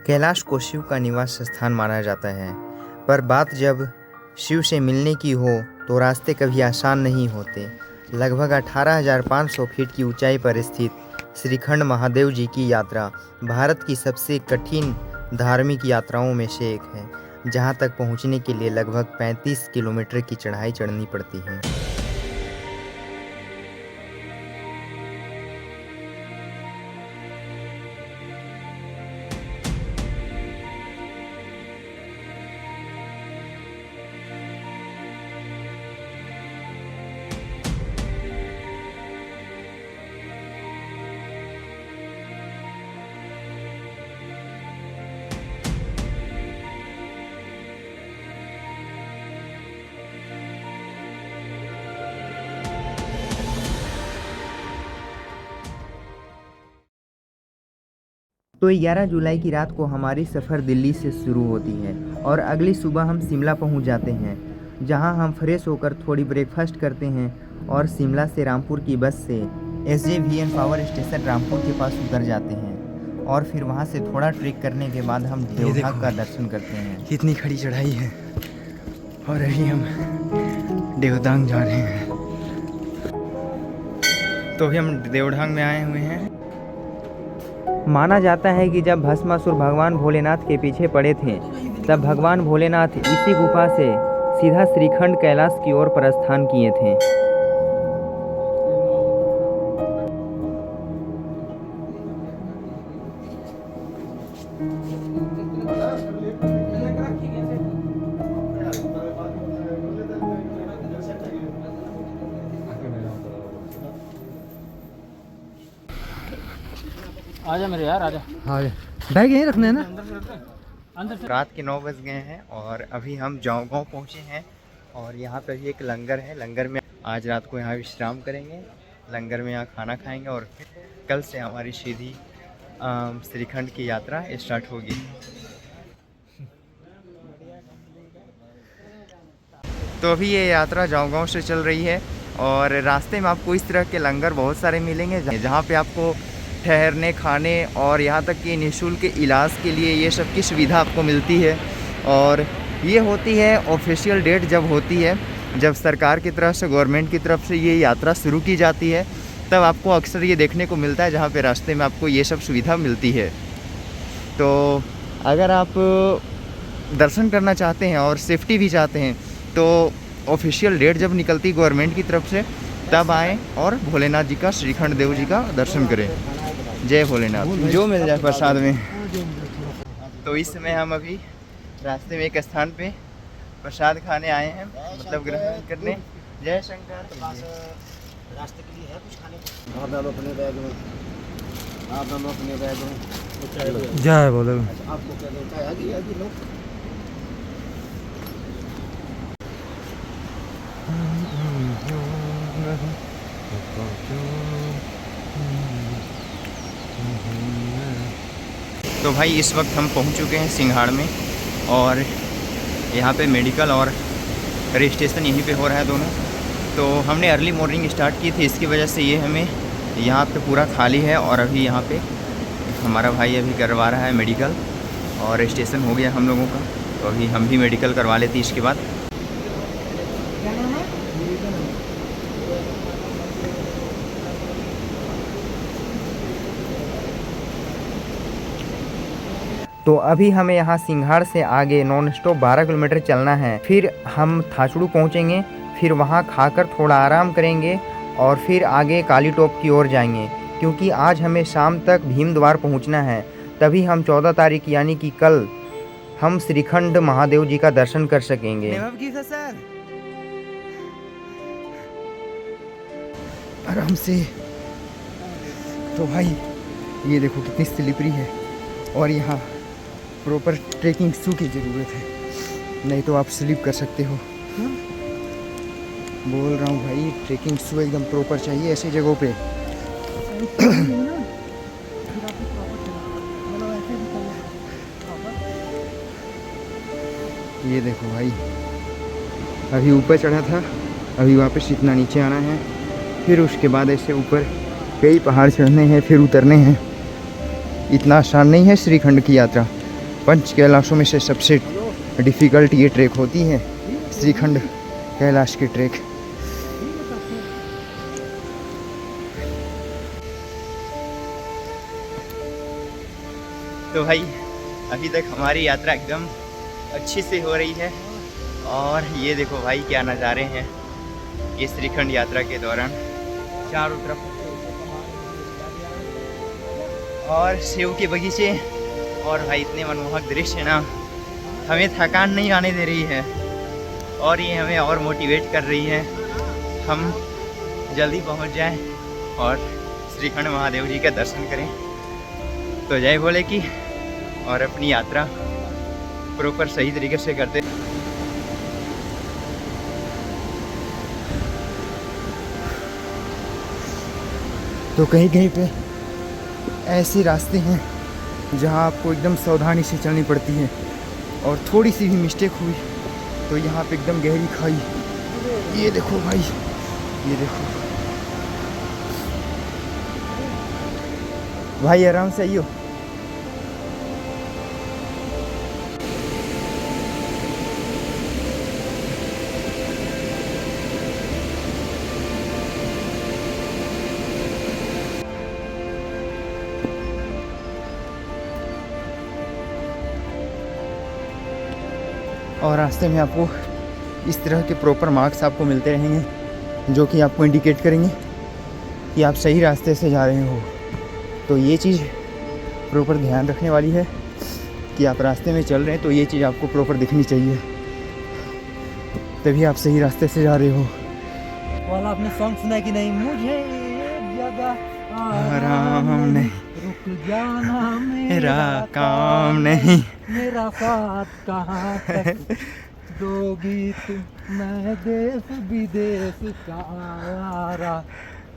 कैलाश को शिव का निवास स्थान माना जाता है, पर बात जब शिव से मिलने की हो तो रास्ते कभी आसान नहीं होते। लगभग 18,500 फीट की ऊंचाई पर स्थित श्रीखंड महादेव जी की यात्रा भारत की सबसे कठिन धार्मिक यात्राओं में से एक है, जहां तक पहुंचने के लिए लगभग 35 किलोमीटर की चढ़ाई चढ़नी पड़ती है। तो 11 जुलाई की रात को हमारी सफ़र दिल्ली से शुरू होती है और अगली सुबह हम शिमला पहुंच जाते हैं, जहां हम फ्रेश होकर थोड़ी ब्रेकफास्ट करते हैं और शिमला से रामपुर की बस से SJVN पावर स्टेशन रामपुर के पास उतर जाते हैं और फिर वहां से थोड़ा ट्रेक करने के बाद हम देवढांग का दर्शन करते हैं। कितनी खड़ी चढ़ाई है और अभी हम देवढांग जा रहे हैं। तो अभी हम देवढांग में आए हुए हैं। माना जाता है कि जब भस्मासुर भगवान भोलेनाथ के पीछे पड़े थे, तब भगवान भोलेनाथ इसी गुफा से सीधा श्रीखंड कैलाश की ओर प्रस्थान किए थे। आजा मेरे यार आजा। हाँ, बैग यहीं रखना है ना। रात के 9 बज गए हैं और अभी हम गाँव पहुँचे हैं और यहाँ पर भी एक लंगर है। लंगर में आज रात को यहाँ विश्राम करेंगे, लंगर में यहाँ खाना खाएंगे और फिर कल से हमारी सीधी श्रीखंड की यात्रा स्टार्ट होगी। तो अभी ये यात्रा गाँव से चल रही है और रास्ते में आपको इस तरह के लंगर बहुत सारे मिलेंगे, जहाँ पे आपको ठहरने, खाने और यहाँ तक कि निःशुल्क इलाज के लिए ये सब की सुविधा आपको मिलती है। और ये होती है ऑफिशियल डेट जब होती है, जब सरकार की तरफ से, गवर्नमेंट की तरफ से ये यात्रा शुरू की जाती है, तब आपको अक्सर ये देखने को मिलता है जहाँ पे रास्ते में आपको ये सब सुविधा मिलती है। तो अगर आप दर्शन करना चाहते हैं और सेफ्टी भी चाहते हैं तो ऑफिशियल डेट जब निकलती गवर्नमेंट की तरफ से तब आएँ और भोलेनाथ जी का, श्रीखंड देव जी का दर्शन करें। जय भोलेनाथ। जो मिल जाए प्रसाद में। तो इस समय हम अभी रास्ते में एक स्थान पे प्रसाद खाने आए हैं, मतलब ग्रहण करने। जय शंकर। रास्ते के लिए है कुछ खाने को? आप डालो अपने बैग में, आप डालो अपने बैग में। जय बोले। आपको क्या देता है? आगे लो। तो भाई इस वक्त हम पहुंच चुके हैं सिंघाड़ में और यहाँ पे मेडिकल और रजिस्ट्रेशन यहीं पे हो रहा है दोनों। तो हमने अर्ली मॉर्निंग स्टार्ट की थी, इसकी वजह से ये हमें यहाँ पे पूरा खाली है और अभी यहाँ पे हमारा भाई अभी करवा रहा है मेडिकल और रजिस्ट्रेशन हो गया हम लोगों का। तो अभी हम भी मेडिकल करवा लेते इसके बाद। तो अभी हमें यहाँ सिंघाड़ से आगे नॉन स्टॉप 12 किलोमीटर चलना है, फिर हम थाचड़ू पहुँचेंगे, फिर वहाँ खाकर थोड़ा आराम करेंगे और फिर आगे काली टोप की ओर जाएंगे, क्योंकि आज हमें शाम तक भीम द्वार पहुँचना है। तभी हम 14 तारीख यानी कि कल हम श्रीखंड महादेव जी का दर्शन कर सकेंगे। आराम से। तो भाई ये देखो कितनी स्लिपरी है और यहाँ प्रॉपर ट्रेकिंग शू की ज़रूरत है, नहीं तो आप स्लिप कर सकते हो। बोल रहा हूँ भाई, ट्रेकिंग शू एकदम प्रॉपर चाहिए ऐसी जगहों पे। ये देखो भाई, अभी ऊपर चढ़ा था, अभी वापस इतना नीचे आना है, फिर उसके बाद ऐसे ऊपर कई पहाड़ चढ़ने हैं, फिर उतरने हैं। इतना आसान नहीं है श्रीखंड की यात्रा। पंच कैलाशों में से सबसे डिफ़िकल्ट ये ट्रैक होती है, श्रीखंड कैलाश की ट्रैक। तो भाई अभी तक हमारी यात्रा एकदम अच्छी से हो रही है और ये देखो भाई क्या नज़ारे हैं ये श्रीखंड यात्रा के दौरान। चारों तरफ और सेव के बगीचे और भाई इतने मनमोहक दृश्य ना हमें थकान नहीं आने दे रही है और ये हमें और मोटिवेट कर रही है हम जल्दी पहुंच जाएं और श्रीखंड महादेव जी का दर्शन करें। तो जय भोले की और अपनी यात्रा प्रॉपर सही तरीके से करते। तो कहीं कहीं पे ऐसे रास्ते हैं जहां आपको एकदम सावधानी से चलनी पड़ती है और थोड़ी सी भी मिस्टेक हुई तो यहाँ पे एकदम गहरी खाई। ये देखो भाई, ये देखो भाई, आराम से आइयो। और रास्ते में आपको इस तरह के प्रॉपर मार्क्स आपको मिलते रहेंगे जो कि आपको इंडिकेट करेंगे कि आप सही रास्ते से जा रहे हो। तो ये चीज़ प्रॉपर ध्यान रखने वाली है कि आप रास्ते में चल रहे हैं तो ये चीज़ आपको प्रॉपर दिखनी चाहिए, तभी आप सही रास्ते से जा रहे हो। वाला आपने सॉन्ग सुना है कि नहीं? मुझे जगह आराम नहीं, रुक जाना मेरा काम नहीं, मेरा साथ कहाँ तक दोगी तुम, मैं देश विदेश का आवारा,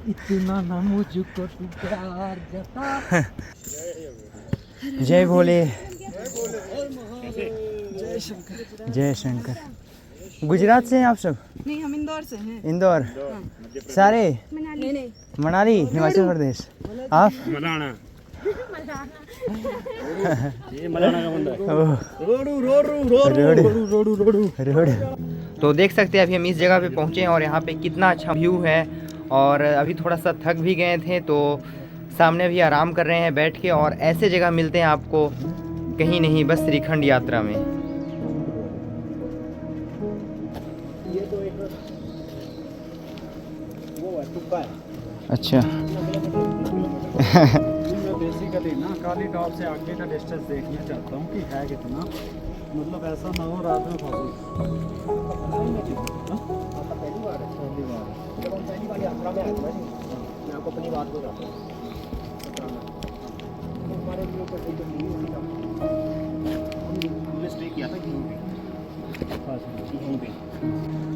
इतना ना मुझको तू प्यार जता। जय भोले, जय शंकर। जय शंकर। गुजरात से हैं आप सब? नहीं, हम इंदौर से हैं। इंदौर सारे? नहीं नहीं, मनाली, हिमाचल प्रदेश। आप? मलाना। ये मलाना का बंदा है। रोड। तो देख सकते हैं अभी हम इस जगह पे पहुँचे हैं और यहाँ पे कितना अच्छा व्यू है और अभी थोड़ा सा थक भी गए थे तो सामने भी आराम कर रहे हैं बैठ के। और ऐसे जगह मिलते हैं आपको कहीं नहीं, बस श्रीखंड यात्रा में। ये तो एक वो है, तुक्का है। अच्छा। मैं बेसिकली ना काली टॉप से आगे का डिस्टेंस देखना चाहता हूँ कि है कितना, मतलब ऐसा ना हो रात में फंसो। पहली बार जब हम पहली बार यात्रा में आए थे मैं आपको अपनी बात बताता हूँ। हमारे लिए ऊपर से हमने स्टे किया था यहीं पे।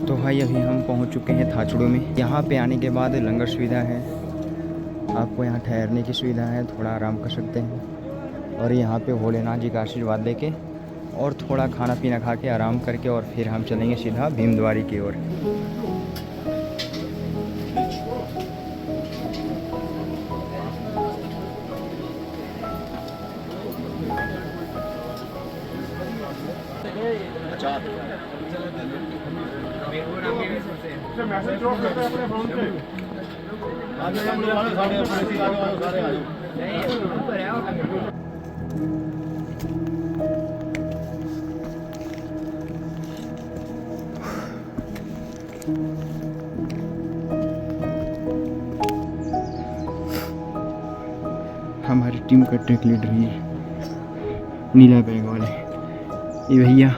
तो भाई अभी हम पहुंच चुके हैं थाचड़ो में। यहाँ पे आने के बाद लंगर सुविधा है, आपको यहाँ ठहरने की सुविधा है, थोड़ा आराम कर सकते हैं और यहाँ पे भोलेनाथ जी का आशीर्वाद लेके और थोड़ा खाना पीना खा के आराम करके और फिर हम चलेंगे सीधा भीमद्वारी की ओर। हमारी टीम का ट्रैक लीडर ये नीला बैग वाले, ये भैया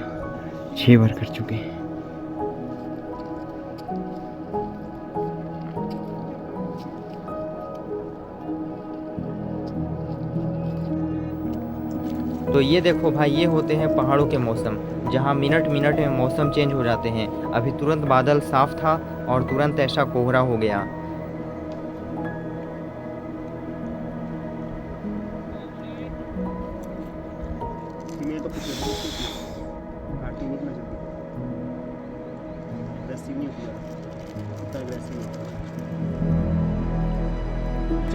6 बार कर चुके हैं। तो ये देखो भाई, ये होते हैं पहाड़ों के मौसम जहाँ मिनट मिनट में मौसम चेंज हो जाते हैं। अभी तुरंत बादल साफ था और तुरंत ऐसा कोहरा हो गया।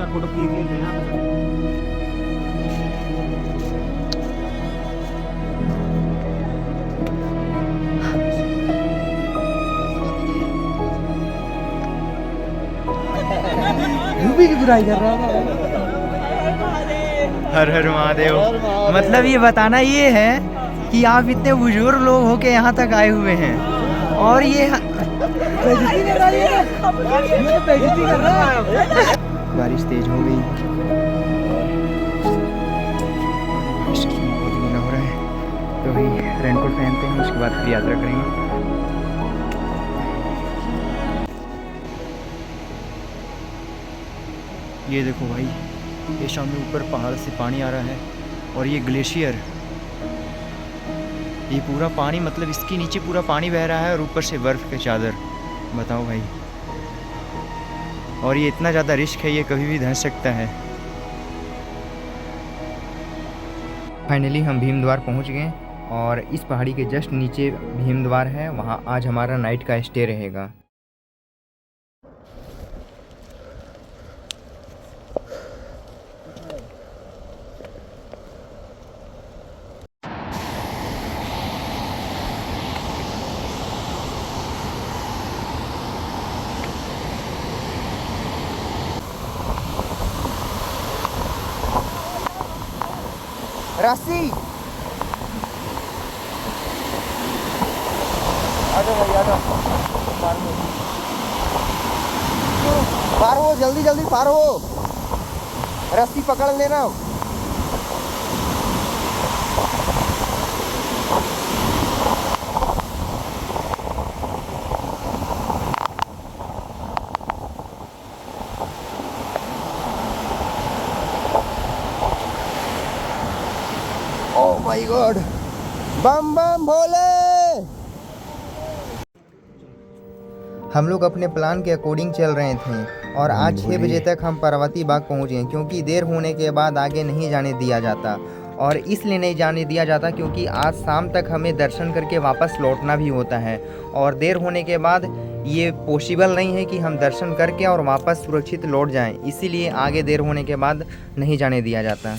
फोटो क्लिक लेते हैं। बुराई कर रहा था। हर हर महादेव। मतलब ये बताना ये है कि आप इतने बुजुर्ग लोग होके यहाँ तक आए हुए हैं और ये बारिश तेज हो गई, बहुत गीला हो रहा है, तो भाई रेनकोट पहनते हैं, उसके बाद फिर यात्रा करेंगे। ये देखो भाई, ये सामने ऊपर पहाड़ से पानी आ रहा है और ये ग्लेशियर, ये पूरा पानी मतलब इसके नीचे पूरा पानी बह रहा है और ऊपर से बर्फ़ के चादर। बताओ भाई, और ये इतना ज़्यादा रिस्क है, ये कभी भी धंस सकता है। फाइनली हम भीमद्वार पहुंच गए और इस पहाड़ी के जस्ट नीचे भीमद्वार है, वहां आज हमारा नाइट का स्टे रहेगा। रस्सी आ जाओ भाई, आ जाओ, पार हो, जल्दी जल्दी पार हो, रस्सी पकड़ लेना। ओह माय गॉड, बम बम भोले। हम लोग अपने प्लान के अकॉर्डिंग चल रहे थे और आज 6 बजे तक हम पार्वती बाग पहुँच गए, क्योंकि देर होने के बाद आगे नहीं जाने दिया जाता। और इसलिए नहीं जाने दिया जाता क्योंकि आज शाम तक हमें दर्शन करके वापस लौटना भी होता है और देर होने के बाद ये पॉसिबल नहीं है कि हम दर्शन करके और वापस सुरक्षित लौट जाएं, इसीलिए आगे देर होने के बाद नहीं जाने दिया जाता।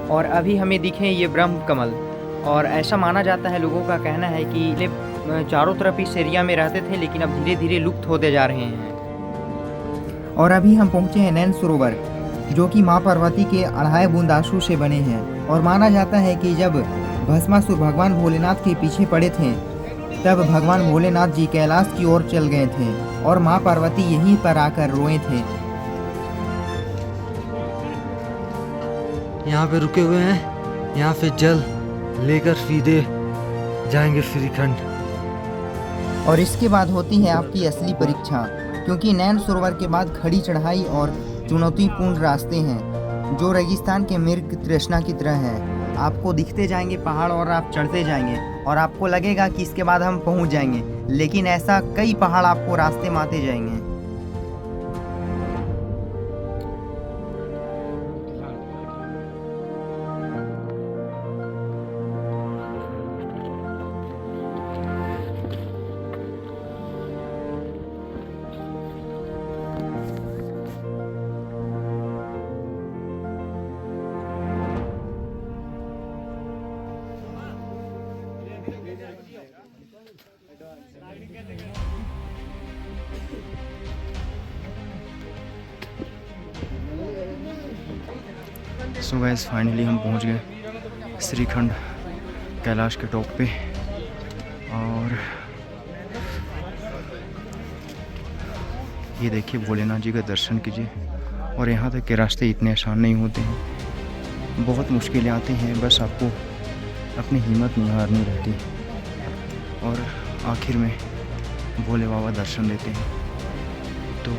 और अभी हमें दिखे ये ब्रह्म कमल, और ऐसा माना जाता है, लोगों का कहना है कि ये चारों तरफ इस एरिया में रहते थे लेकिन अब धीरे धीरे लुप्त होते जा रहे हैं। और अभी हम पहुंचे हैं नैन सरोवर, जो कि माँ पार्वती के 2.5 बूंद आंसू से बने हैं। और माना जाता है कि जब भस्मासुर भगवान भोलेनाथ के पीछे पड़े थे तब भगवान भोलेनाथ जी कैलाश की ओर चल गए थे और माँ पार्वती यहीं पर आकर रोए थे। यहाँ पे रुके हुए हैं, यहाँ पे जल लेकर सीधे जाएंगे श्रीखंड। और इसके बाद होती है आपकी असली परीक्षा, क्योंकि नैन सरोवर के बाद खड़ी चढ़ाई और चुनौतीपूर्ण रास्ते हैं जो रेगिस्तान के मृग तृष्णा की तरह हैं। आपको दिखते जाएंगे पहाड़ और आप चढ़ते जाएंगे और आपको लगेगा कि इसके बाद हम पहुंच जाएंगे, लेकिन ऐसा कई पहाड़ आपको रास्ते में आते जाएंगे। सो गाइस, फाइनली हम पहुंच गए श्रीखंड कैलाश के टॉप पे। और ये देखिए, भोलेनाथ जी का दर्शन कीजिए। और यहाँ तक के रास्ते इतने आसान नहीं होते हैं, बहुत मुश्किलें आती हैं, बस आपको अपनी हिम्मत नहीं हारनी रहती। और आखिर में भोले बाबा दर्शन देते हैं, तो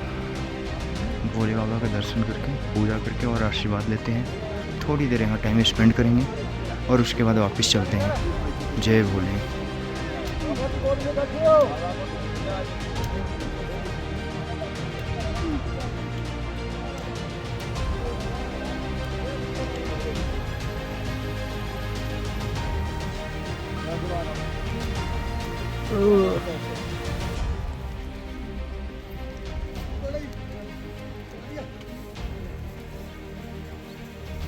भोले बाबा का दर्शन करके पूजा करके और आशीर्वाद लेते हैं। थोड़ी देर यहाँ टाइम स्पेंड करेंगे और उसके बाद वापस चलते हैं। जय भोले।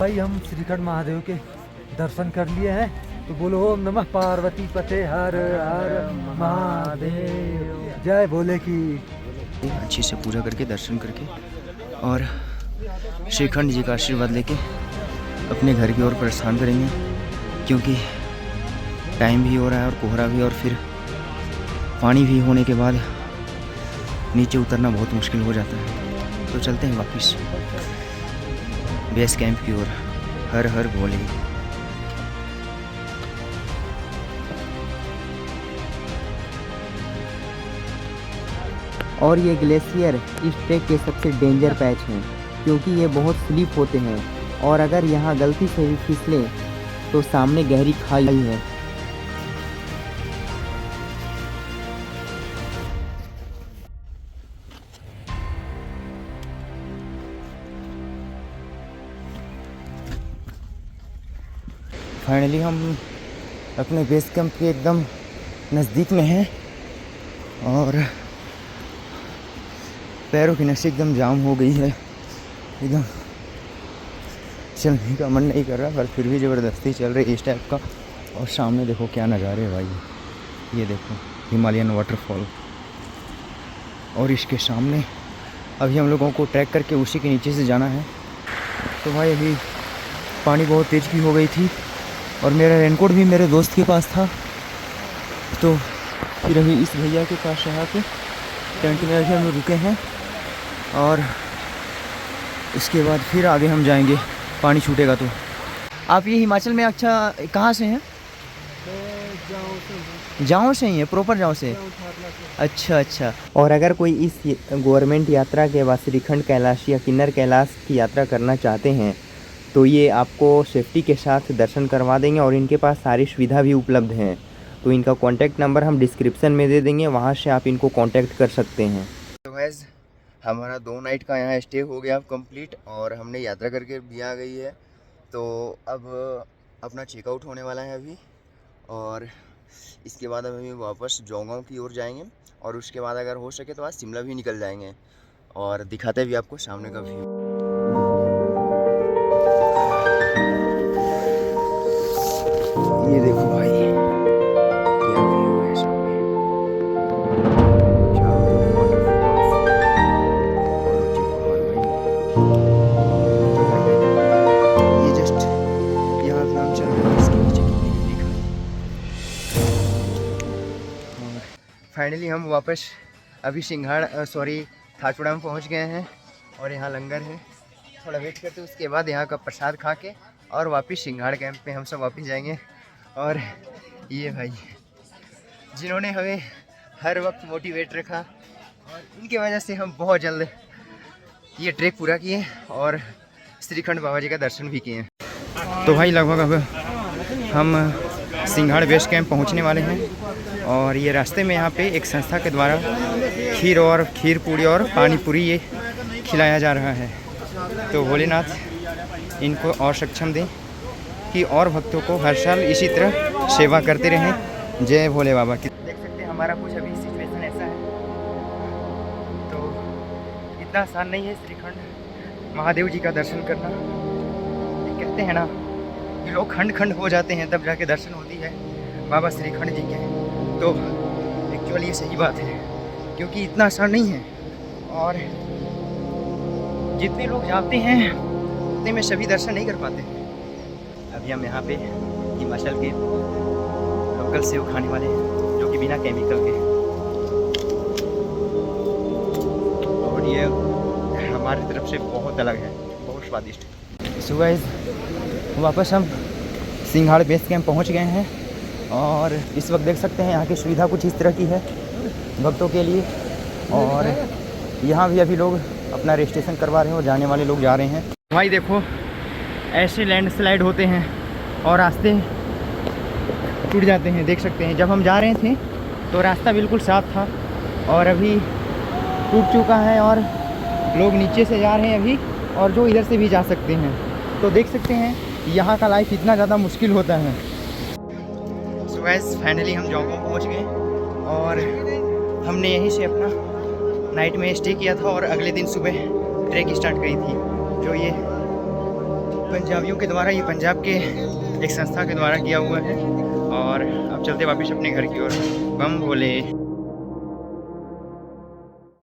भाई हम श्रीखंड महादेव के दर्शन कर लिए हैं, तो बोलो ओम नमः पार्वती पते हर हर महादेव, जय भोले की। अच्छी से पूजा करके दर्शन करके और श्रीखंड जी का आशीर्वाद लेके अपने घर की ओर प्रस्थान करेंगे, क्योंकि टाइम भी हो रहा है और कोहरा भी, और फिर पानी भी होने के बाद नीचे उतरना बहुत मुश्किल हो जाता है। तो चलते हैं वापस बेस कैंप की ओर। हर हर भोले। और ये ग्लेशियर इस ट्रैक के सबसे डेंजर पैच हैं, क्योंकि ये बहुत स्लिप होते हैं और अगर यहाँ गलती से भी फिसलें तो सामने गहरी खाई है। फाइनली हम अपने बेस कैंप के एकदम नज़दीक में हैं और पैरों की नसें एकदम जाम हो गई है, एकदम चलने का मन नहीं कर रहा, पर फिर भी ज़बरदस्ती चल रही है इस टाइप का। और सामने देखो क्या नज़ारे है भाई, ये देखो हिमालयन वाटरफॉल, और इसके सामने अभी हम लोगों को ट्रैक करके उसी के नीचे से जाना है। तो भाई अभी पानी बहुत तेज़ की हो गई थी और मेरा रेनकोट भी मेरे दोस्त के पास था, तो फिर अभी इस भैया के पास यहाँ के टेंट में अभी हम रुके हैं और इसके बाद फिर आगे हम जाएंगे, पानी छूटेगा तो। आप ये हिमाचल में अच्छा कहाँ से हैं? जाओ से ही है, प्रॉपर जाओ से। अच्छा अच्छा। और अगर कोई इस गवर्नमेंट यात्रा के बाद श्रीखंड कैलाश या किन्नर कैलाश की यात्रा करना चाहते हैं तो ये आपको सेफ्टी के साथ दर्शन करवा देंगे और इनके पास सारी सुविधा भी उपलब्ध हैं। तो इनका कॉन्टैक्ट नंबर हम डिस्क्रिप्शन में दे देंगे, वहाँ से आप इनको कॉन्टैक्ट कर सकते हैं। तो गैस हमारा 2 नाइट का यहाँ स्टे हो गया अब कंप्लीट, और हमने यात्रा करके भी आ गई है। तो अब अपना चेकआउट होने वाला है अभी, और इसके बाद अब हम वापस जोंगांव की ओर जाएंगे, और उसके बाद अगर हो सके तो आज शिमला भी निकल जाएंगे, और दिखाते भी आपको सामने का व्यू। ये देखो भाई क्या व्यू है सामने, चारों तरफ waterfalls और ऊंचे पहाड़ भाई। ये जस्ट यहाँ पे हम चल रहे हैं, इसके नीचे कितनी गहरी खाई। और फाइनली हम वापस अभी थाचुड़ा में पहुँच गए हैं, और यहाँ लंगर है, थोड़ा वेट करते उसके बाद यहाँ का प्रसाद खा के और वापस सिंघाड़ कैंप पे हम सब वापस जाएंगे। और ये भाई जिन्होंने हमें हर वक्त मोटिवेट रखा, और इनकी वजह से हम बहुत जल्द ये ट्रैक पूरा किए और श्रीखंड बाबा जी का दर्शन भी किए। तो भाई लगभग अब हम सिंघाड़ बेस कैंप पहुंचने वाले हैं, और ये रास्ते में यहाँ पे एक संस्था के द्वारा खीर पूड़ी और पानी पूरी ये खिलाया जा रहा है। तो भोलेनाथ इनको और सक्षम दें कि और भक्तों को हर साल इसी तरह सेवा करते रहें। जय भोले बाबा की। देख सकते हैं हमारा कुछ अभी सिचुएशन ऐसा है, तो इतना आसान नहीं है श्रीखंड महादेव जी का दर्शन करना। ये कहते हैं ना कि लोग खंड खंड हो जाते हैं तब जाके दर्शन होती है बाबा श्रीखंड जी के, तो एक्चुअली ये सही बात है, क्योंकि इतना आसान नहीं है, और जितने लोग जाते हैं उतने में सभी दर्शन नहीं कर पाते हैं। अभी हम यहाँ पे हिमाचल के लोकल सेव खाने वाले हैं, जो कि बिना केमिकल के, और ये हमारी तरफ से बहुत अलग है, बहुत स्वादिष्ट। सो गाइस वापस हम सिंघाड़ बेस कैंप पहुँच गए हैं, और इस वक्त देख सकते हैं यहाँ की सुविधा कुछ इस तरह की है भक्तों के लिए, और यहाँ भी अभी लोग अपना रजिस्ट्रेशन करवा रहे हैं और जाने वाले लोग जा रहे हैं। भाई देखो ऐसे लैंडस्लाइड होते हैं और रास्ते टूट जाते हैं, देख सकते हैं। जब हम जा रहे थे तो रास्ता बिल्कुल साफ था, और अभी टूट चुका है और लोग नीचे से जा रहे हैं अभी, और जो इधर से भी जा सकते हैं। तो देख सकते हैं यहाँ का लाइफ इतना ज़्यादा मुश्किल होता है। सो गाइस फाइनली हम जोंगांव पहुँच गए, और हमने यहीं से अपना नाइट में स्टे किया था, और अगले दिन सुबह ट्रैक स्टार्ट करी थी, जो ये पंजाबियों के द्वारा, ये पंजाब के एक संस्था के द्वारा किया हुआ है। और अब चलते वापस अपने घर की ओर। बम भोले।